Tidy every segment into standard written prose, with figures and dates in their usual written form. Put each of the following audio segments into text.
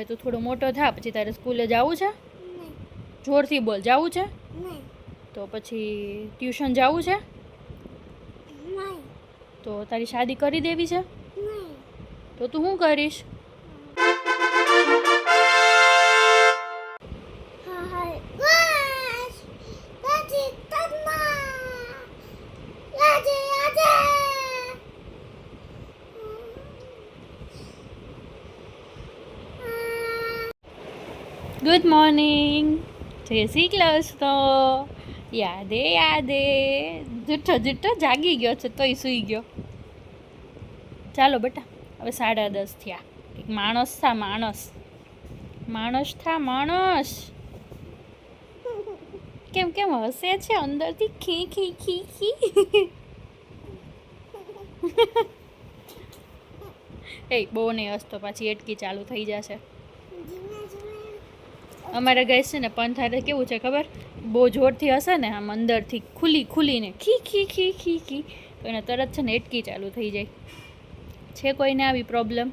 હવે તું થોડો મોટો થા પછી તારે સ્કૂલે જવું છે? જોરથી બોલ. જવું છે? તો પછી ટ્યુશન જવું છે? તો તારી શાદી કરી દેવી છે? તો તું શું કરીશ? Good morning. જય શ્રી કૃષ્ણ. યાદે જુઠ્ઠો જાગી ગયો છે તોય સૂઈ ગયો. ચાલો બેટા, હવે 10:30 થયા. એક માણસ થા માણસ. કેમ હસે છે અંદરથી? ખી એ બહુ નહીં હસતો, પાછી એટકી ચાલુ થઈ જશે. અમારે ગઈ છે ને પણ થાય કેવું છે ખબર? બહુ જોરથી હશે ને આમ અંદરથી ખુલીને ખી તો એને તરત છે ને એટકી ચાલુ થઈ જાય છે. કોઈને આવી પ્રોબ્લેમ?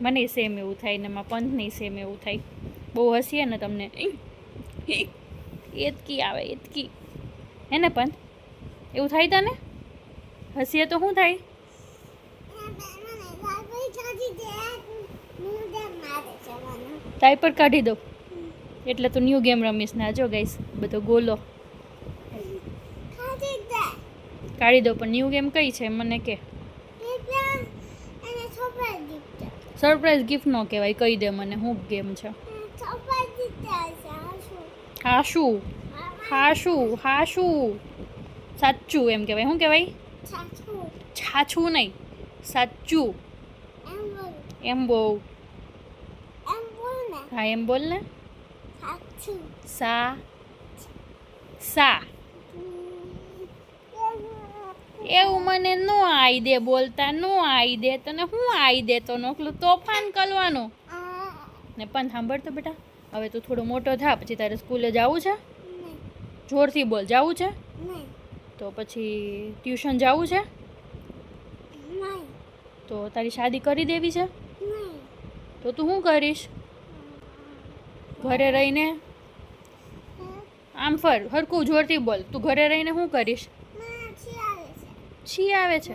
મને સેમ એવું થાય ને એમાં પંથની સેમ એવું થાય. બહુ હસીએ ને તમને એતકી આવે હે ને પંથ? એવું થાય તને? હસીએ તો શું થાય? ડાયપર કાઢી દો એટલે તો ન્યૂ ગેમ રમીશ ના. જો ગાઈસ બધો ગોલો કાઢી દો. પણ ન્યૂ ગેમ કઈ છે મને કે? સરપ્રાઈઝ ગિફ્ટ નો કહેવાય. કહી દે મને શું ગેમ છે? હાશું સાચું એમ કહેવાય. શું કહેવાય? છાછું નહીં, સાચું. એમ બોલ. હા એમ બોલ ને. સા એવું મને નો આઈ દે બોલતા. નો આઈ દે તને. શું આઈ દે તો નોકલું તોફાન કરવાનું ને. પણ સાંભળ તો બેટા, હવે તું થોડો મોટો થા પછી તારે સ્કૂલે જવું છે? જોરથી બોલ. જવું છે? તો પછી ટ્યુશન જવું છે? તો તારી શાદી કરી દેવી છે? તો તું શું કરીશ? ઘરે રહીને આમ ફર, હરકું જોરથી બોલ. તું ઘરે રહીને શું કરીશ? છી આવે છે?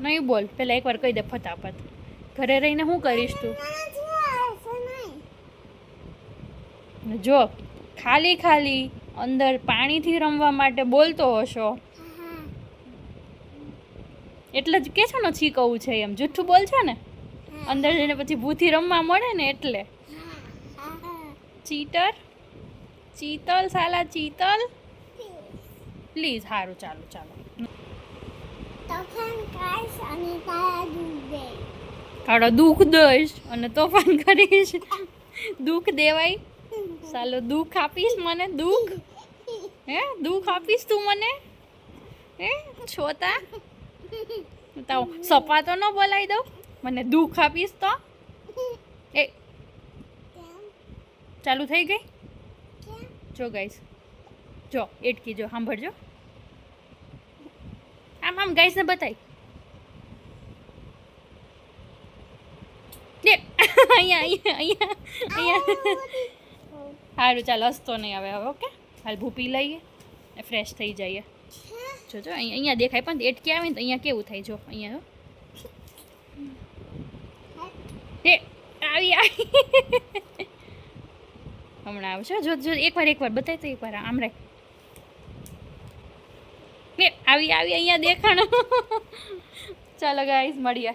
નહીં બોલ. પેલા એકવાર કહી દે ફટાફટ. ઘરે રહીને શું કરીશ તું? જો ખાલી અંદર પાણીથી રમવા માટે બોલતો હશો એટલે જ કે છે ને છી કહું છે એમ. જુઠ્ઠું બોલ છે ને અંદર જઈને પછી ભૂથી રમવા મળે ને એટલે. ચીતલ સાલા ચીતલ. પ્લીઝ. સારું ચાલો. તારો દુઃખ દઈશ અને તોફાન કરીશ. દુઃખ દેવાય? સાલો દુઃખ આપીશ મને? દુઃખ આપીશ તું મને? હે છોતા તો સપા તો ન બોલાવી દઉં. મને દુઃખ આપીશ તો એ ચાલુ થઈ ગઈ. જો ગાઈસ, જો એટકી જો સાંભળજો. આમ ગાઈસ ને બતાય. અહીંયા સારું ચાલ, હસતો નહીં આવે હવે. ઓકે હાલ ભૂ પી લઈએ ને ફ્રેશ થઈ જઈએ. જો અહીંયા દેખાય પણ એટકી આવે ને તો અહીંયા કેવું થાય. જો અહીંયા આવી હમણાં આવશે. જો એકવાર બતાય તો એકવાર આમ રાખ. આવી અહીંયા દેખાણો. ચાલો ગાઈસ મળીએ.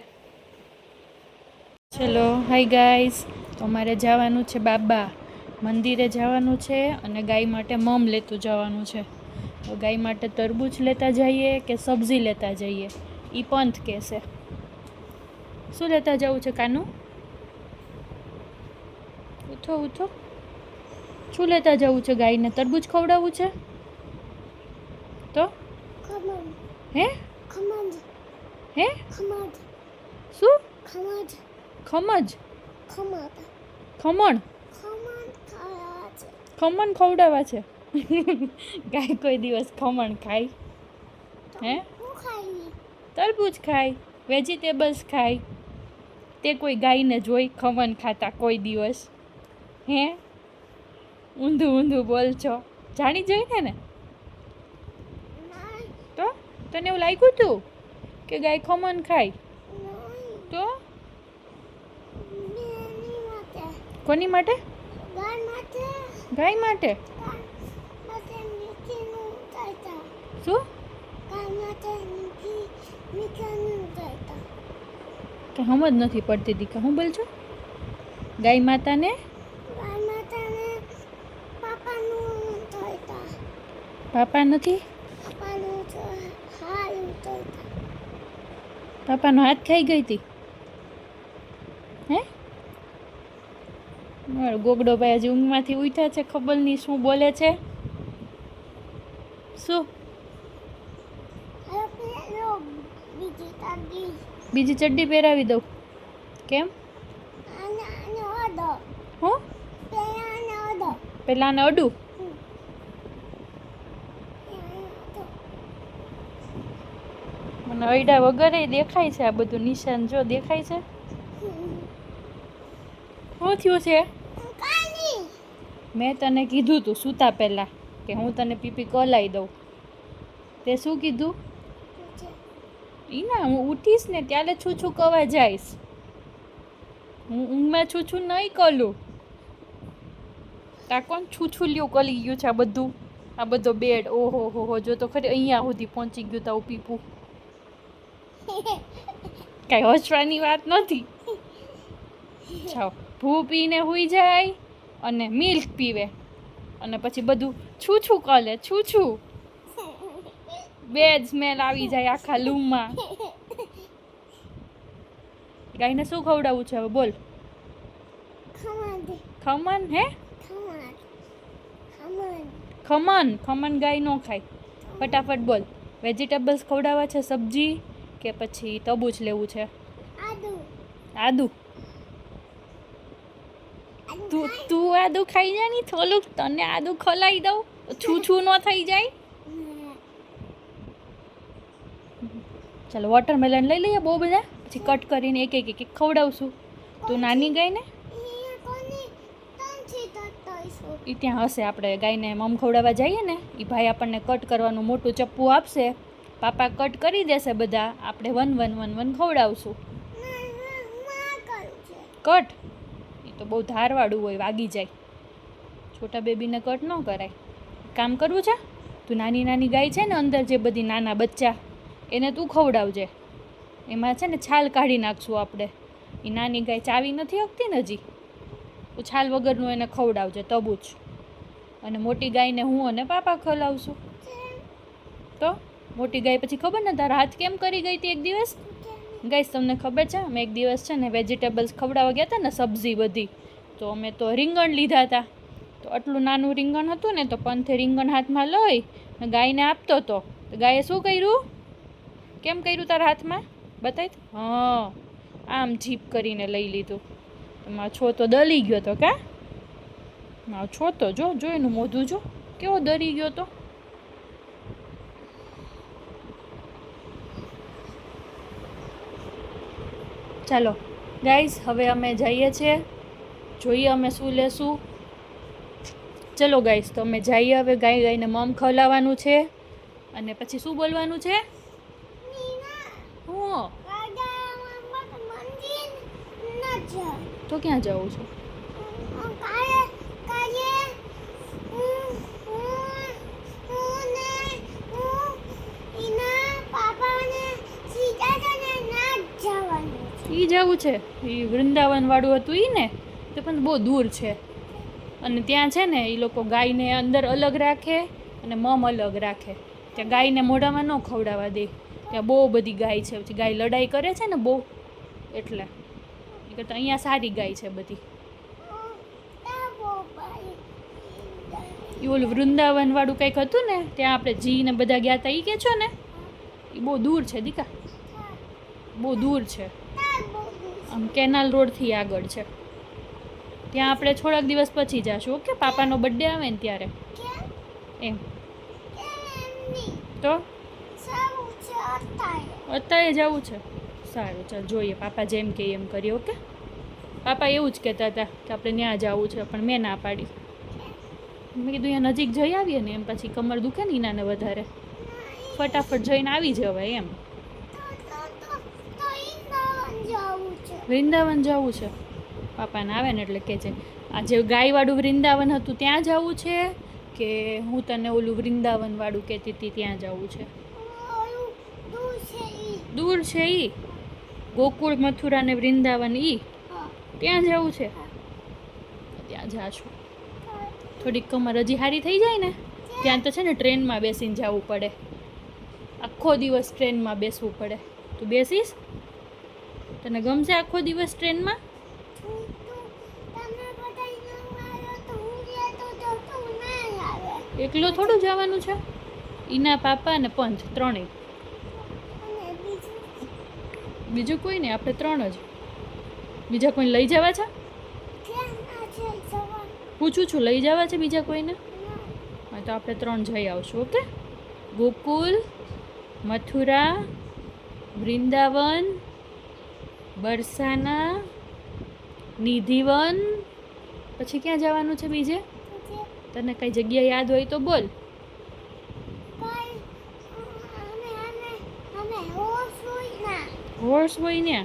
ચલો હાય ગાઈસ, તો અમારે જવાનું છે બાબા મંદિરે જવાનું છે અને ગાય માટે મમ લેતું જવાનું છે. તો ગાય માટે તરબૂચ લેતા જઈએ કે સબ્જી લેતા જઈએ એ પંથ કહેશે. શું લેતા જવું છે કાનું? ઉઠો. શું લેતા જવું છે ગાયને? તરબૂચ ખવડાવવું છે તો? હે શું? ખમણ ખવડાવવા છે? ગાય કોઈ દિવસ ખમણ ખાય? હે તરબૂચ ખાય, વેજીટેબલ્સ ખાય. તે કોઈ ગાયને જોઈ ખમણ ખાતા કોઈ દિવસ? હે, ઊંધું ઊંધું બોલશો, જાણી જોઈને ને? તો તને એવું લાગ્યું તું કે ગાય ખમણ ખાય? તો કોની માટે? ગાય માટે. શું કે હમ જ નથી પડતી દીકા, હું બોલ છો? ગાય માતાને પાપા નથી? પાપાનો હાથ ખાઈ ગઈ હતી? હે, મારો ગોગડો ભાઈ હજી ઊંઘમાંથી ઉઠ્યા છે, ખબર નહીં શું બોલે છે. શું બીજી ચડ્ડી પહેરાવી દઉં? કેમ? હું પેલા ને અડું? મને અયડા વગર દેખાય છે આ બધું નિશાન, જો દેખાય છે. શું થયું છે? મેં તને કીધું તું સૂતા પહેલા કે હું તને પીપી કલાઈ દઉં, તે શું કીધું? ઈ ના, હું ઉઠીશ ને ત્યારે છૂછું કવા જઈશ, હું ઊંઘમાં છૂછું નહીં કલું. તા કોણ છૂછુલ્યું કલી ગયું છે આ બધું? આ બધો બેડ, ઓહો હો, જો તો ખરી અહીંયા સુધી પહોંચી ગયું તારું પીપું. કાંઈ હસવાની વાત નથી. છાવ, ભૂ પીને હુઈ જાય અને મિલ્ક પીવે અને પછી બધું છૂછું કરે, છૂછું બેડ સ્મેલ આવી જાય આખા રૂમમાં. ગાયને શું ખવડાવવું છે હવે બોલ? ખમણ. હે, ખમણ? ખમણ ગાય નો ખાય. ફટાફટ બોલ, વેજીટેબલ્સ ખવડાવવા છે, સબ્જી કે પછી તબૂચ લેવું છે? આદુ. તું આદુ ખાઈ જા ની થોડુંક, તને આદુ ખલાઈ દઉં છૂછું ન થઈ જાય. ચાલો વોટરમેલન લઈ લઈએ બહુ બધા, પછી કટ કરીને એક એક એક ખવડાવશું. તું નાની ગાય ને એ ત્યાં હશે, આપણે ગાયને મમ ખવડાવવા જઈએ ને એ ભાઈ આપણને કટ કરવાનું મોટું ચપ્પુ આપશે, પાપા કટ કરી દેશે બધા, આપણે 1 1 1 1 ખવડાવશું. કટ એ તો બહુ ધારવાળું હોય, વાગી જાય. છોટા બેબીને કટ ન કરાય. કામ કરવું છે, તું નાની નાની ગાય છે ને અંદર જે બધી નાના બચ્ચા, એને તું ખવડાવજે. એમાં છે ને છાલ કાઢી નાખશું આપણે. એ નાની ગાય ચાવી નથી આપતી ને હજી, તો છાલ વગરનું એને ખવડાવજે તબૂચ. અને મોટી ગાયને હું અને પાપા ખવડાવશું. તો મોટી ગાય પછી ખબર ને તારા હાથ કેમ કરી ગઈ હતી એક દિવસ? ગાઈસ તમને ખબર છે, અમે એક દિવસ છે ને વેજીટેબલ્સ ખવડાવવા ગયા હતા ને, સબ્જી બધી, તો અમે તો રીંગણ લીધા હતા. તો આટલું નાનું રીંગણ હતું ને, તો પંથે રીંગણ હાથમાં લઈ ગાયને આપતો હતો. તો ગાયે શું કર્યું? કેમ કર્યું તારા હાથમાં? બતાય. હા, આમ જીપ કરીને લઈ લીધું. મારો છો તો દલી ગયો તો. કા મારો છો તો જો એનું મોઢું જો કેવો દરી ગયો તો. ચાલો ગાઈઝ, હવે અમે જઈએ છીએ, જોઈએ અમે શું લેશું. ચલો ગાઈઝ, તો અમે જઈએ હવે. ગાયને મમ ખવડાવવાનું છે અને પછી શું બોલવાનું છે? હું તો ક્યાં જવું છું? ઈ જવું છે, એ વૃંદાવન વાળું હતું ઈ ને, તો પણ બહુ દૂર છે. અને ત્યાં છે ને એ લોકો ગાયને અંદર અલગ રાખે અને મમ અલગ રાખે. ત્યાં ગાયને મોઢામાં ન ખવડાવવા દે, ત્યાં બહુ બધી ગાય છે. પછી ગાય લડાઈ કરે છે ને બહુ, એટલે એ કરતાં અહીંયા સારી ગાય છે બધી. એ ઓલું વૃંદાવન વાળું કંઈક હતું ને, ત્યાં આપણે જી ને બધા ગયા હતા, એ કે છો ને, એ બહુ દૂર છે દીકા, બહુ દૂર છે. આમ કેનાલ રોડથી આગળ છે. ત્યાં આપણે થોડાક દિવસ પછી જઈશું. ઓકે, પાપાનો બર્થડે આવે ને ત્યારે. એમ તો અત્યારે જવું છે. સારું ચાલ જોઈએ, પાપા જેમ કે એમ કરીએ. ઓકે, પાપા એવું જ કહેતા હતા કે આપણે ત્યાં જવું છે, પણ મેં ના પાડી. મેં કીધું અહીંયા નજીક જઈ આવીએ ને, એમ પછી કમર દુખે ને એનાને વધારે, ફટાફટ જઈને આવી જવાય એમ. વૃંદાવન જવું છે? પાપાને આવે ને એટલે કે છે, આ જે ગાયવાળું વૃંદાવન હતું ત્યાં જવું છે, કે હું તને ઓલું વૃંદાવન વાળું કહેતી હતી ત્યાં જવું છે? દૂર છે ઈ ગોકુળ, મથુરા ને વૃંદાવન, ઈ ત્યાં જવું છે? ત્યાં જાશું. થોડીક કમર હજી સારી થઈ જાય ને ત્યાં તો છે ને ટ્રેનમાં બેસીને જવું પડે, આખો દિવસ ટ્રેનમાં બેસવું પડે. તું બેસીશ? તને ગમશે આખો દિવસ ટ્રેનમાં? એકલો થોડું જવાનું છે, ઈના પાપા ને પંચ ત્રણેય. બીજું કોઈ નહીં, આપણે 3 જ. બીજા કોઈને લઈ જવા છે? પૂછું છું, લઈ જવા છે બીજા કોઈને? હા, તો આપણે 3 જઈ આવશું. ઓકે, ગોકુલ, મથુરા, વૃંદાવન, બરસાના, નિધિવન. પછી ક્યાં જવાનું છે બીજે? તને કઈ જગ્યા યાદ હોય તો બોલ. હોર્સ હોય ને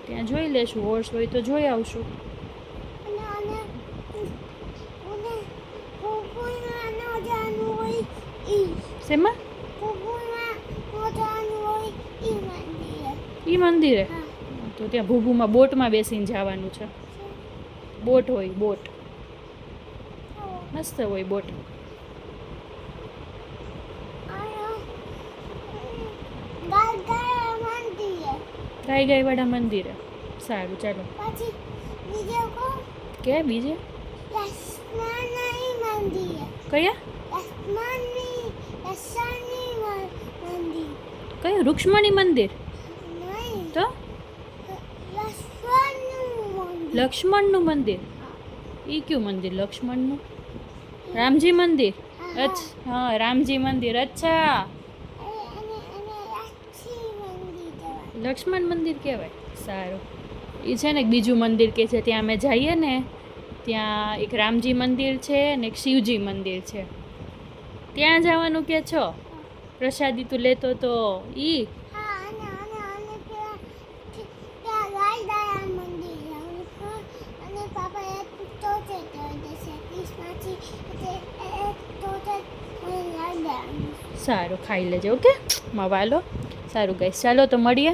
ત્યાં જોઈ લેશું, હોર્સ હોય તો જોઈ આવશું. શેમાં? ઈ મંદિરે? તો ત્યાં ભૂભુમાં બોટમાં બેસીને જવાનું છે. બોટ હોય, બોટ મસ્ત હોય બોટ. ગાય ગાય વાળા મંદિરે. સારું ચાલો. કે બીજે કયા? કયું? રૂક્ષ્મણી મંદિર? તો લક્ષ્મણનું મંદિર. ઈ કયું મંદિર લક્ષ્મણનું? રામજી મંદિર? અચ્છા, હા રામજી મંદિર. અચ્છા, લક્ષ્મણ મંદિર કહેવાય. સારું, એ છે ને બીજું મંદિર કે છે ત્યાં અમે જઈએ ને, ત્યાં એક રામજી મંદિર છે અને એક શિવજી મંદિર છે, ત્યાં જવાનું કે છો? પ્રસાદી તું લેતો તો ઈ? સારું, ખાઈ લેજો. ઓકે મવાલો. સારું ગાઈસ, ચાલો તો મળીએ.